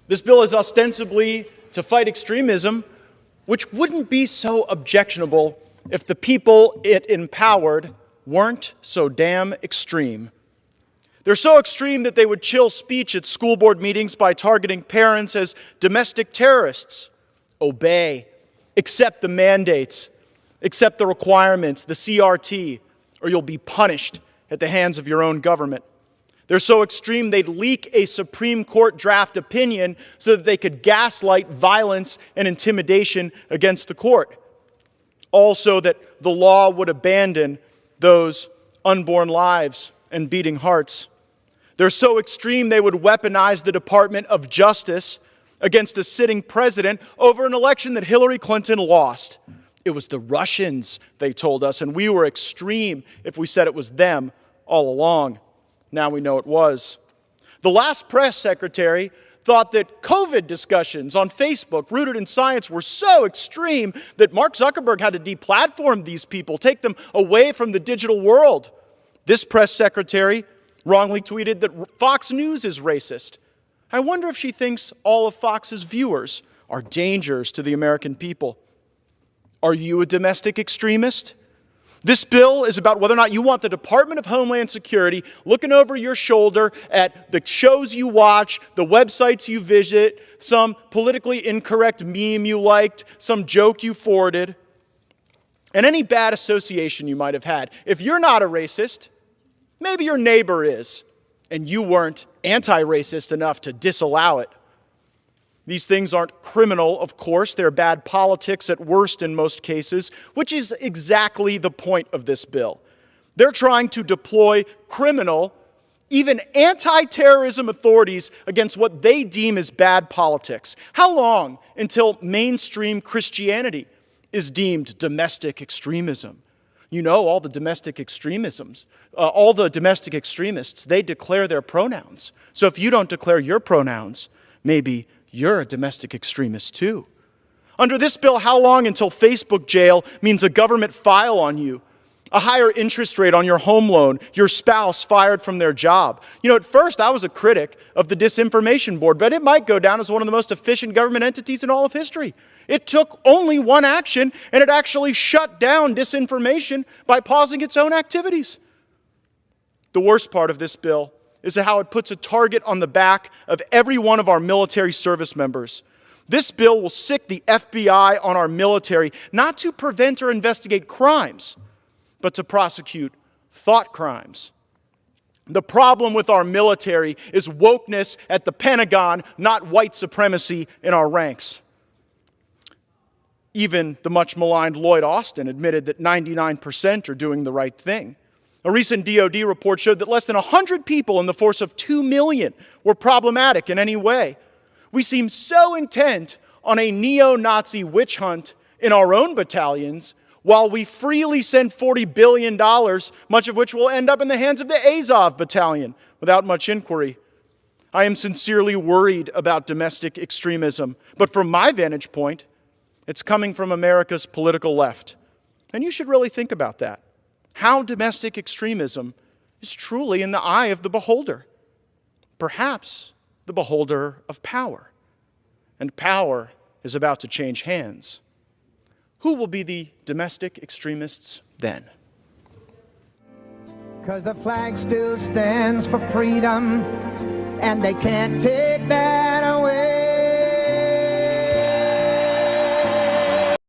This bill is ostensibly to fight extremism, which wouldn't be so objectionable if the people it empowered weren't so damn extreme. They're so extreme that they would chill speech at school board meetings by targeting parents as domestic terrorists. Obey, accept the mandates, accept the requirements, the CRT, or you'll be punished at the hands of your own government. They're so extreme they'd leak a Supreme Court draft opinion so that they could gaslight violence and intimidation against the court. Also that the law would abandon those unborn lives and beating hearts. They're so extreme they would weaponize the Department of Justice against a sitting president over an election that Hillary Clinton lost. It was the Russians, they told us, and we were extreme if we said it was them all along. Now we know it was. The last press secretary thought that COVID discussions on Facebook rooted in science were so extreme that Mark Zuckerberg had to deplatform these people, take them away from the digital world. This press secretary wrongly tweeted that Fox News is racist. I wonder if she thinks all of Fox's viewers are dangers to the American people. Are you a domestic extremist? This bill is about whether or not you want the Department of Homeland Security looking over your shoulder at the shows you watch, the websites you visit, some politically incorrect meme you liked, some joke you forwarded, and any bad association you might have had. If you're not a racist, maybe your neighbor is, and you weren't anti-racist enough to disallow it. These things aren't criminal, of course. They're bad politics at worst in most cases, which is exactly the point of this bill. They're trying to deploy criminal, even anti-terrorism authorities against what they deem as bad politics. How long until mainstream Christianity is deemed domestic extremism? You know, all the domestic extremisms, all the domestic extremists, they declare their pronouns. So if you don't declare your pronouns, maybe you're a domestic extremist too. Under this bill, how long until Facebook jail means a government file on you, a higher interest rate on your home loan, your spouse fired from their job? You know, at first I was a critic of the Disinformation Board, but it might go down as one of the most efficient government entities in all of history. It took only one action, and it actually shut down disinformation by pausing its own activities. The worst part of this bill is how it puts a target on the back of every one of our military service members. This bill will sic the FBI on our military, not to prevent or investigate crimes, but to prosecute thought crimes. The problem with our military is wokeness at the Pentagon, not white supremacy in our ranks. Even the much maligned Lloyd Austin admitted that 99% are doing the right thing. A recent DOD report showed that less than 100 people in the force of 2 million were problematic in any way. We seem so intent on a neo-Nazi witch hunt in our own battalions, while we freely send $40 billion, much of which will end up in the hands of the Azov battalion, without much inquiry. I am sincerely worried about domestic extremism, but from my vantage point, it's coming from America's political left. And you should really think about that. How domestic extremism is truly in the eye of the beholder. Perhaps the beholder of power. And power is about to change hands. Who will be the domestic extremists then? 'Cause the flag still stands for freedom, and they can't take that